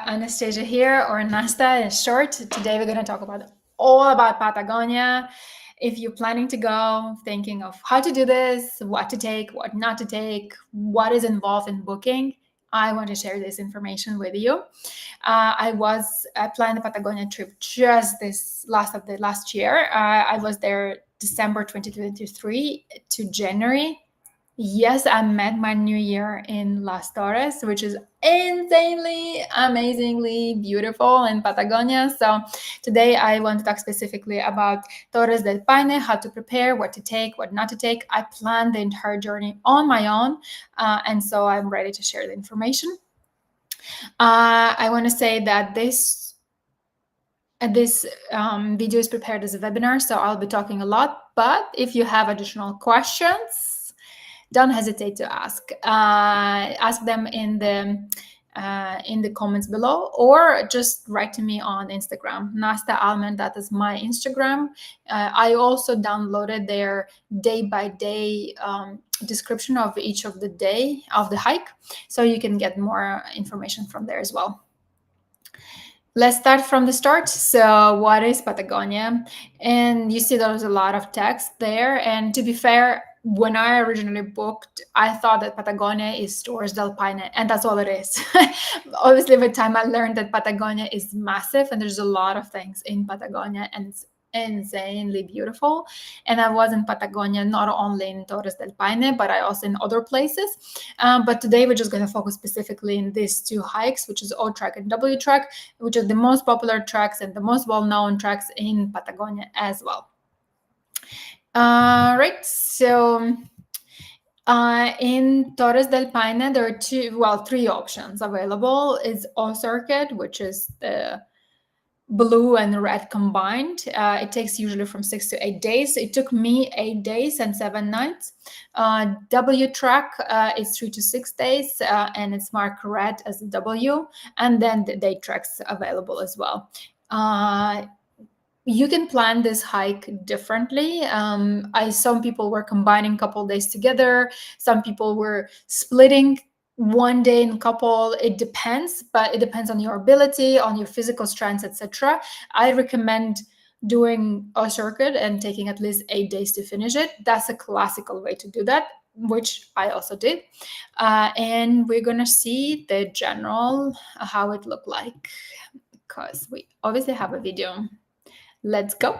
Anastasia here, or Nasta in short. Today we're going to talk about all about Patagonia. If you're planning to go, thinking of how to do this, what to take, what not to take, what is involved in booking, I want to share this information with you. I planned the Patagonia trip just this last year. I was there December 2023 to January. Yes, I met my new year in Las Torres, which is insanely, amazingly beautiful in Patagonia. So today I want to talk specifically about Tores del Paine, how to prepare, what to take, what not to take. I planned the entire journey on my own, and so I'm ready to share the information. I want to say that this video is prepared as a webinar, so I'll be talking a lot. But if you have additional questions, don't hesitate to ask. Ask them in the comments below, or just write to me on Instagram. Nasta Alman, that is my Instagram. I also downloaded their day-by-day description of each of the day of the hike, so you can get more information from there as well. Let's start from the start. So what is Patagonia? And you see there's a lot of text there. And to be fair, when I originally booked, I thought that Patagonia is Tores del Paine, and that's all it is. Obviously, with time, I learned that Patagonia is massive, and there's a lot of things in Patagonia, and it's insanely beautiful. And I was in Patagonia, not only in Tores del Paine, but I also in other places. But today we're just going to focus specifically in these two hikes, which is Otreck and Wtreck, which are the most popular tracks and the most well-known tracks in Patagonia as well. Right, so in Tores del Paine, there are three options available. It's Otreck, which is the blue and red combined. It takes usually from 6 to 8 days. It took me 8 days and 7 nights. Wtreck is 3 to 6 days, and it's marked red as a W. And then the day tracks available as well. You can plan this hike differently. Some people were combining a couple days together. Some people were splitting one day in couple. It depends, but it depends on your ability, on your physical strengths, etc. I recommend doing a circuit and taking at least 8 days to finish it. That's a classical way to do that, which I also did. And we're gonna see the general how it looked like, because we obviously have a video. Let's go.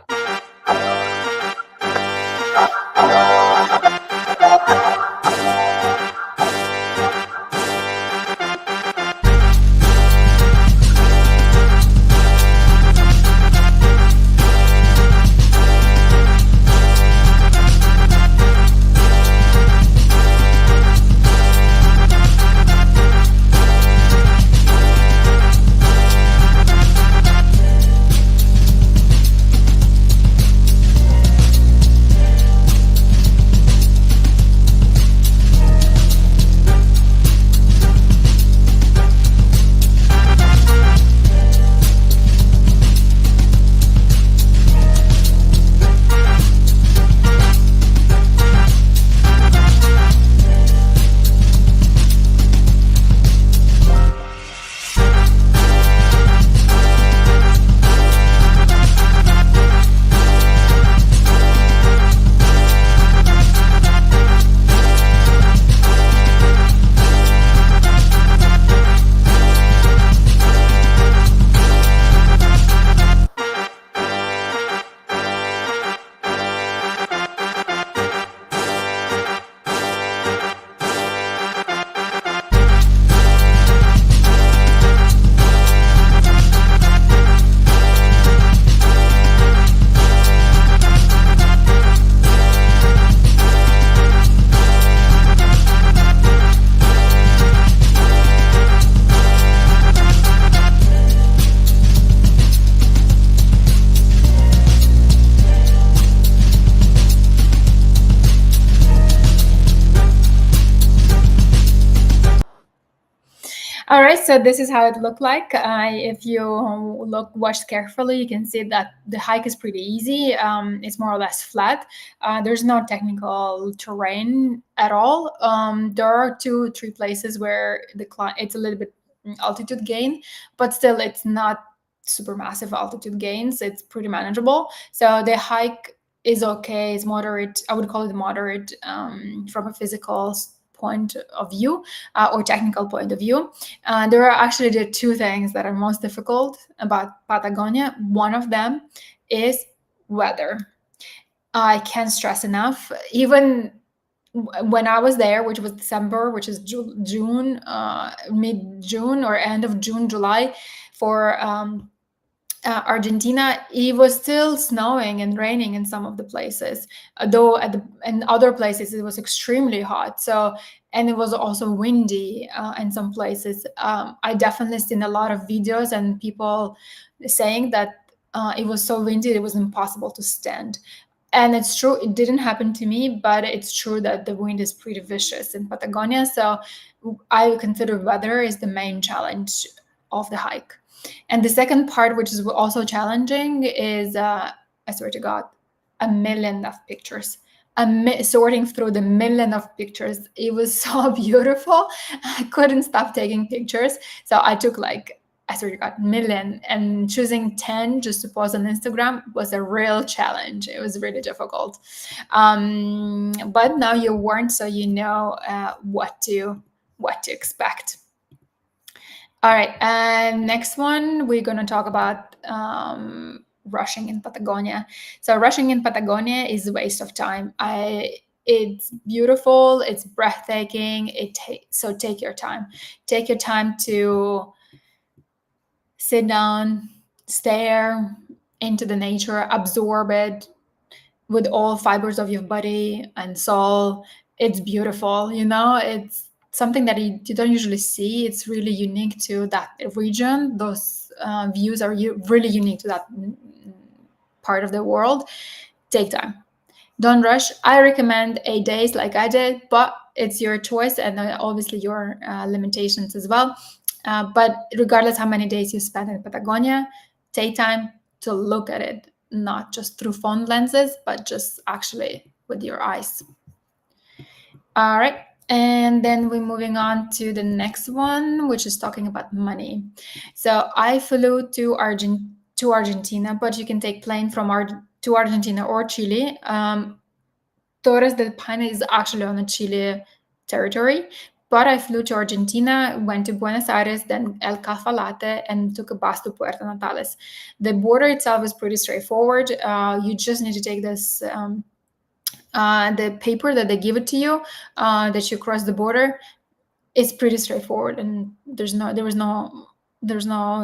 All right, so this is how it looked like. If you watch carefully, you can see that the hike is pretty easy. It's more or less flat. There's no technical terrain at all. There are 2-3 places where it's a little bit altitude gain, but still it's not super massive altitude gains. It's pretty manageable. So the hike is okay. It's moderate. I would call it moderate from a physical point of view or technical point of view. There are actually the two things that are most difficult about Patagonia. One of them is weather. I can't stress enough. Even when I was there, which was December, which is June, mid-June or end of June, July, for Argentina, it was still snowing and raining in some of the places, though in other places it was extremely hot. So, and it was also windy in some places. I definitely seen a lot of videos and people saying that it was so windy it was impossible to stand. And it's true, it didn't happen to me, but it's true that the wind is pretty vicious in Patagonia. So I consider weather is the main challenge of the hike. And the second part, which is also challenging, is I swear to God, a million of pictures. Sorting through the million of pictures. It was so beautiful. I couldn't stop taking pictures. So I took like, I swear to God, million, and choosing 10 just to post on Instagram was a real challenge. It was really difficult. But now you're warned, so you know what to expect. All right, and next one, we're going to talk about rushing in Patagonia. So rushing in Patagonia is a waste of time. It's beautiful, it's breathtaking. So take your time. Take your time to sit down, stare into the nature, absorb it with all fibers of your body and soul. It's beautiful, it's something that you don't usually see. It's really unique to that region. Those views are really unique to that part of the world. Take time. Don't rush. I recommend 8 days like I did, but it's your choice and obviously your limitations as well. But regardless how many days you spend in Patagonia, take time to look at it, not just through phone lenses, but just actually with your eyes. All right. And then we're moving on to the next one, which is talking about money. So I flew to Argentina, but you can take plane from to Argentina or Chile. Tores del Paine is actually on the Chile territory, but I flew to Argentina, went to Buenos Aires, then El Cafalate, and took a bus to Puerto Natales. The border itself is pretty straightforward. You just need to take this the paper that they give it to you that you cross the border. It's pretty straightforward, and there's no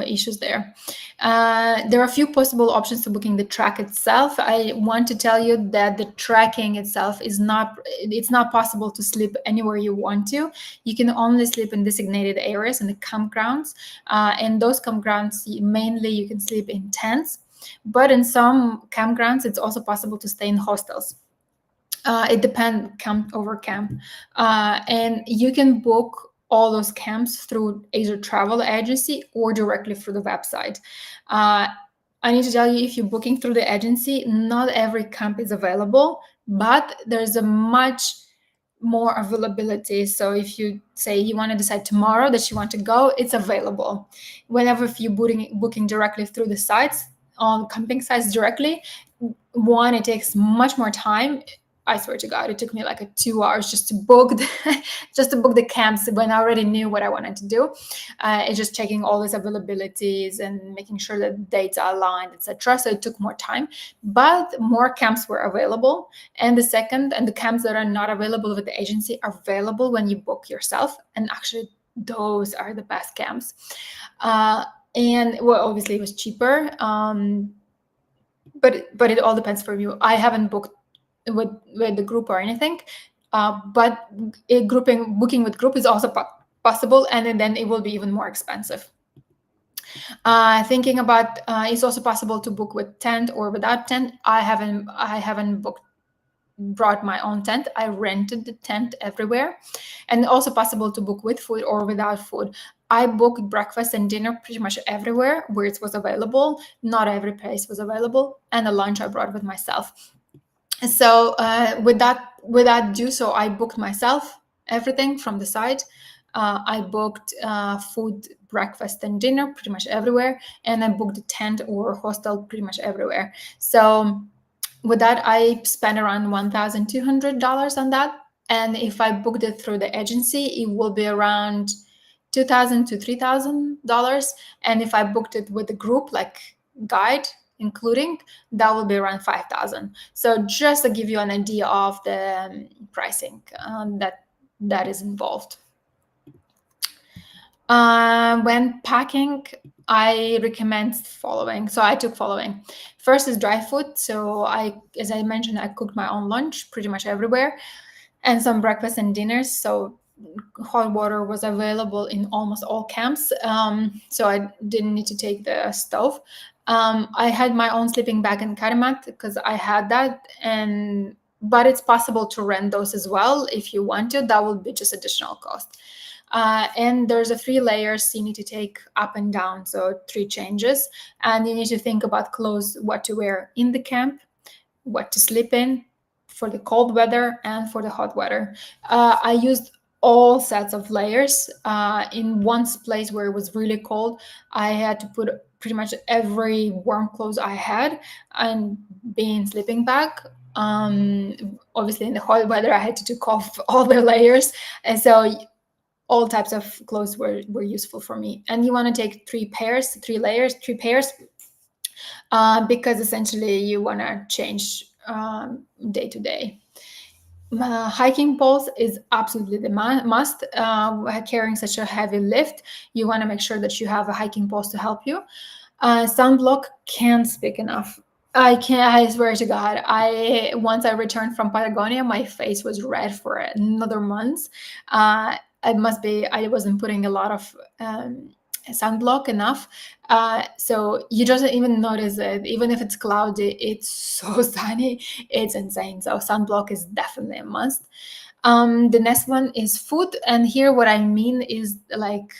issues there. There are a few possible options to booking the track itself. I want to tell you that the trekking itself it's not possible to sleep anywhere you want to. You can only sleep in designated areas in the campgrounds. And those campgrounds, mainly you can sleep in tents, but in some campgrounds, it's also possible to stay in hostels. It depends camp over camp. And you can book all those camps through either travel agency or directly through the website. I need to tell you, if you're booking through the agency, not every camp is available, but there's a much more availability. So if you say you want to decide tomorrow that you want to go, it's available. Whenever if you're booking directly through the sites, on camping sites directly, one, it takes much more time. I swear to God, it took me like 2 hours just to book the camps when I already knew what I wanted to do. It's just checking all these availabilities and making sure that dates are aligned, etc. So it took more time, but more camps were available. And the camps that are not available with the agency are available when you book yourself. And actually, those are the best camps. And well, obviously, it was cheaper. But it all depends for you. I haven't booked with the group or anything, but booking with group is also possible, and then it will be even more expensive. Thinking about it's also possible to book with tent or without tent. I haven't brought my own tent. I rented the tent everywhere, and also possible to book with food or without food. I booked breakfast and dinner pretty much everywhere where it was available. Not every place was available, and the lunch I brought with myself. So with that due, so I booked myself everything from the site. I booked food, breakfast, and dinner pretty much everywhere, and I booked a tent or hostel pretty much everywhere. So with that, I spent around $1,200 on that. And if I booked it through the agency, it will be around $2,000 to $3,000. And if I booked it with a group, like guide including, that will be around 5,000. So just to give you an idea of the pricing that is involved. When packing, I recommend following. So I took following. First is dry food. So as I mentioned, I cooked my own lunch pretty much everywhere, and some breakfast and dinners. So hot water was available in almost all camps. So I didn't need to take the stove. I had my own sleeping bag and karimat because I had that, but it's possible to rent those as well if you want to. That will be just additional cost. And there's a 3 layers you need to take up and down, so 3 changes. And you need to think about clothes, what to wear in the camp, what to sleep in for the cold weather and for the hot weather. I used all sets of layers. In one place where it was really cold, I had to put pretty much every warm clothes I had and be in sleeping bag. Obviously in the hot weather, I had to take off all the layers. And so all types of clothes were useful for me. And you want to take 3 pairs, 3 layers, 3 pairs, because essentially you want to change day to day. Hiking poles is absolutely the must. Carrying such a heavy lift, you want to make sure that you have a hiking poles to help you. Sunblock, can't speak enough. I swear to God, once I returned from Patagonia, my face was red for another month. It must be I wasn't putting a lot of sunblock enough. So you just even notice it. Even if it's cloudy, it's so sunny. It's insane. So sunblock is definitely a must. The next one is food. And here what I mean is like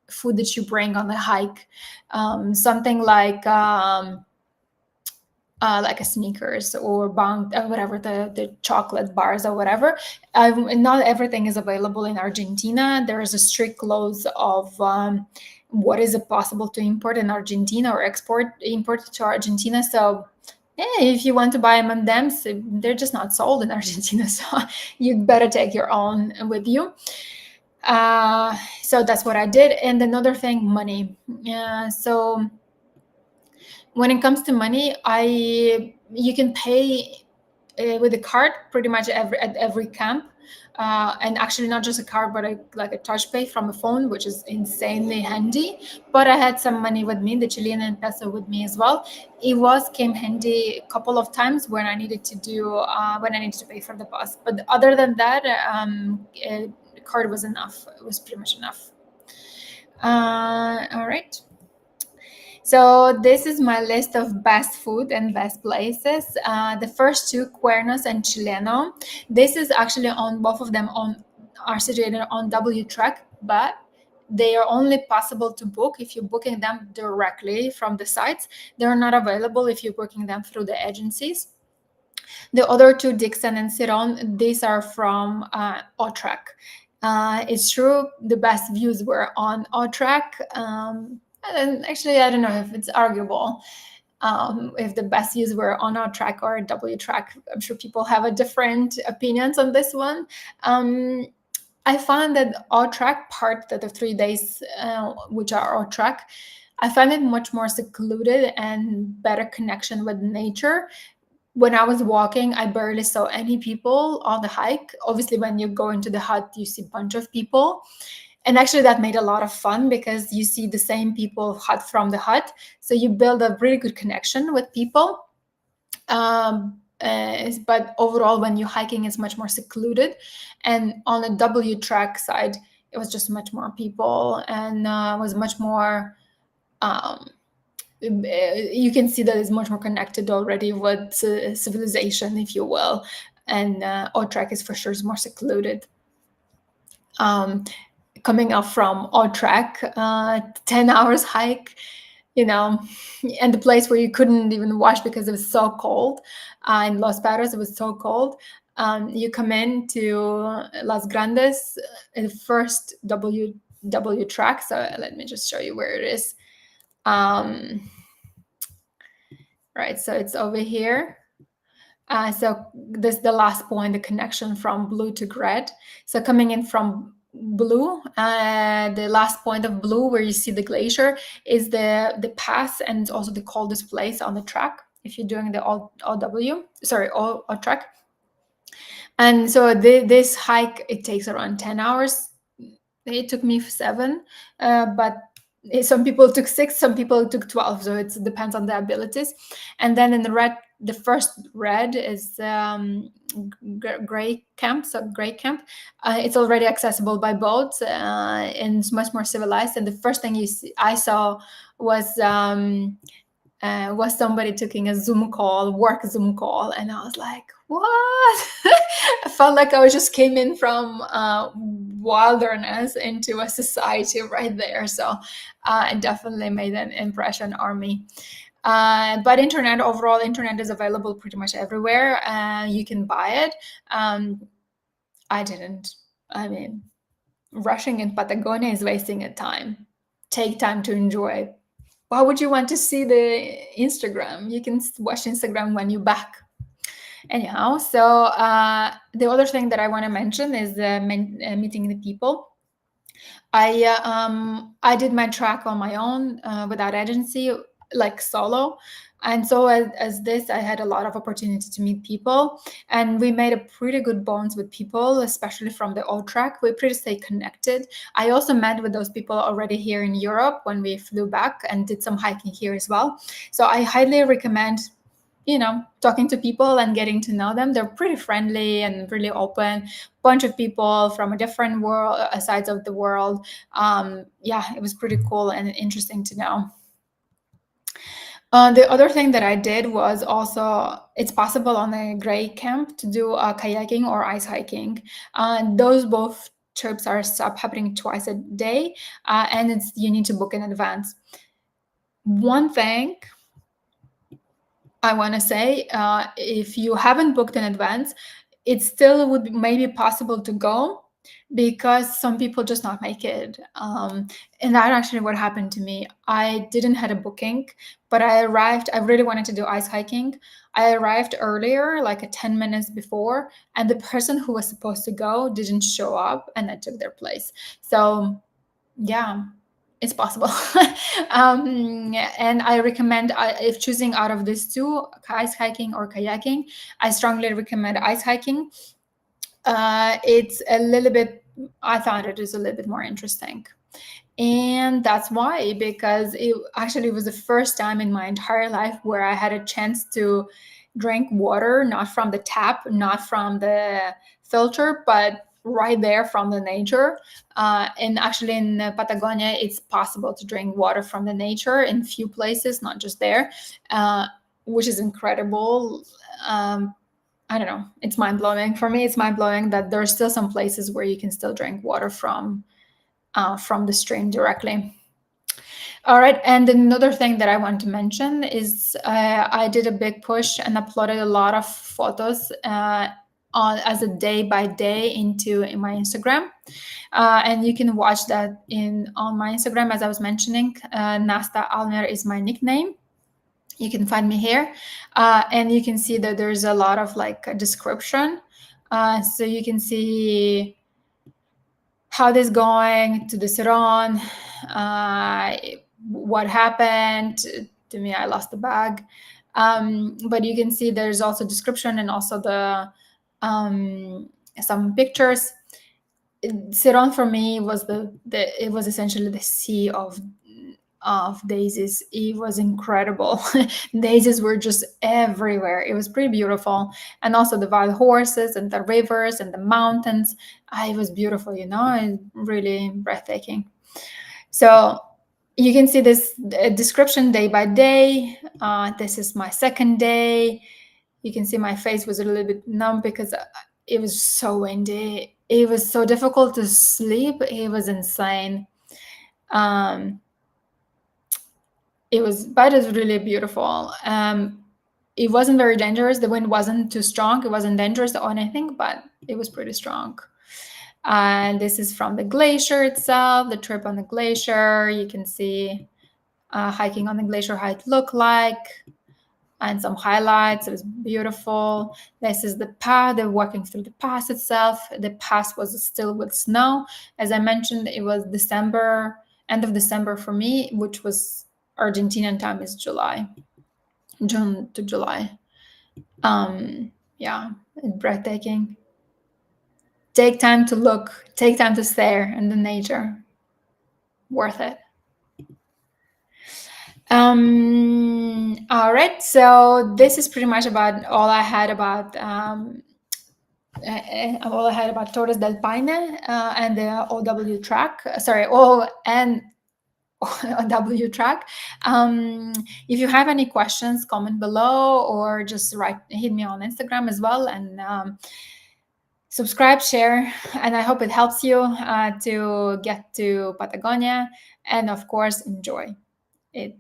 food that you bring on the hike. Something like a Snickers or Bang, whatever, the chocolate bars or whatever. Not everything is available in Argentina. There is a strict laws of what is it possible to import in Argentina or import to Argentina. So if you want to buy M&Ms, they're just not sold in Argentina. So you better take your own with you. So that's what I did. And another thing, money. So when it comes to money, you can pay with a card pretty much at every camp. And actually not just a card, but like a touch pay from a phone, which is insanely handy. But I had some money with me, the Chilean peso with me as well. Came handy a couple of times when I needed to pay for the bus. But other than that, the card was enough. It was pretty much enough. All right. So this is my list of best food and best places. The first 2, Cuernos and Chileno. This is actually both of them are situated on Wtreck, but they are only possible to book if you're booking them directly from the sites. They're not available if you're booking them through the agencies. The other 2, Dixon and Ciron, these are from Otreck. It's true, the best views were on Otreck. And actually, I don't know if it's arguable if the best views were on Otreck or Wtreck. I'm sure people have a different opinions on this one. I found that Otreck part that the 3 days, which are Otreck, I find it much more secluded and better connection with nature. When I was walking, I barely saw any people on the hike. Obviously, when you go into the hut, you see a bunch of people. And actually, that made a lot of fun because you see the same people hut from the hut. So you build a really good connection with people. But overall, when you're hiking, it's much more secluded. And on the Wtreck side, it was just much more people and was much more... you can see that it's much more connected already with civilization, if you will. And Otreck is for sure more secluded. Coming up from Otreck, 10 hours hike, and the place where you couldn't even wash because it was so cold. In Los Patos, it was so cold. You come in to Las Grandes, the first Wtreck. So let me just show you where it is. Right, so it's over here. So this is the last point, the connection from blue to red. So coming in from blue, the last point of blue where you see the glacier is the pass, and also the coldest place on the track if you're doing the Otreck. And so this hike, it takes around 10 hours. It took me 7, but some people took 6, some people took 12. So it depends on the abilities. And then in the first red is gray camp. So gray camp, it's already accessible by boat, and it's much more civilized. And the first thing I saw was somebody taking a work Zoom call, and I was like, what? I felt like I just came in from wilderness into a society right there. So it definitely made an impression on me. But overall internet is available pretty much everywhere. You can buy it. I didn't. I mean, rushing in Patagonia is wasting your time. Take time to enjoy. Why would you want to see the Instagram? You can watch Instagram when you're back. Anyhow, so the other thing that I want to mention is meeting the people. I did my track on my own without agency, like solo. And so as this, I had a lot of opportunity to meet people, and we made a pretty good bonds with people, especially from the Otreck. We pretty stay connected. I also met with those people already here in Europe when we flew back and did some hiking here as well. So I highly recommend, talking to people and getting to know them. They're pretty friendly and really open. Bunch of people from a different world, sides of the world. Yeah, it was pretty cool and interesting to know. The other thing that I did was also, it's possible on a gray camp to do kayaking or ice hiking. Those both trips are happening twice a day, and you need to book in advance. One thing I want to say, if you haven't booked in advance, it still would be maybe possible to go, because some people just not make it. And that actually what happened to me. I didn't had a booking, but I arrived. I really wanted to do ice hiking. I arrived earlier, like 10 minutes before, and the person who was supposed to go didn't show up, and I took their place. So yeah, it's possible. And I recommend, if choosing out of these two, ice hiking or kayaking, I strongly recommend ice hiking. It's a little bit, I found it is a little bit more interesting. And that's why, because it actually was the first time in my entire life where I had a chance to drink water, not from the tap, not from the filter, but right there from the nature. And actually in Patagonia, it's possible to drink water from the nature in few places, not just there, which is incredible. I don't know. It's mind-blowing. For me, it's mind-blowing that there are still some places where you can still drink water from the stream directly. All right. And another thing that I want to mention is I did a big push and uploaded a lot of photos as a day by day in my Instagram. And you can watch that on my Instagram, as I was mentioning. Nasta Almer is my nickname. You can find me here, and you can see that there's a lot of a description. So you can see how this going to the Seron, what happened to me. I lost the bag, but you can see there's also description and also some pictures. Seron for me was it was essentially the sea of daisies. It was incredible. Daisies were just everywhere. It was pretty beautiful. And also the wild horses and the rivers and the mountains. It was beautiful, and really breathtaking. So you can see this description day by day. This is my second day. You can see my face was a little bit numb because it was so windy. It was so difficult to sleep. It was insane. But it was really beautiful. it wasn't very dangerous. The wind wasn't too strong. It wasn't dangerous or anything, but it was pretty strong. And this is from the glacier itself, the trip on the glacier. You can see hiking on the glacier, how it looked like, and some highlights. It was beautiful. This is the path. They're walking through the pass itself. The pass was still with snow. As I mentioned, it was December, end of December for me, which was Argentinian time is July, June to July. Yeah, it's breathtaking. Take time to look, take time to stare in the nature. Worth it. All right, so this is pretty much about all I had about Tores del Paine and the Wtreck. Sorry, O and Wtreck. If you have any questions, comment below or just hit me on Instagram as well, and subscribe, share, and I hope it helps you to get to Patagonia, and of course enjoy it.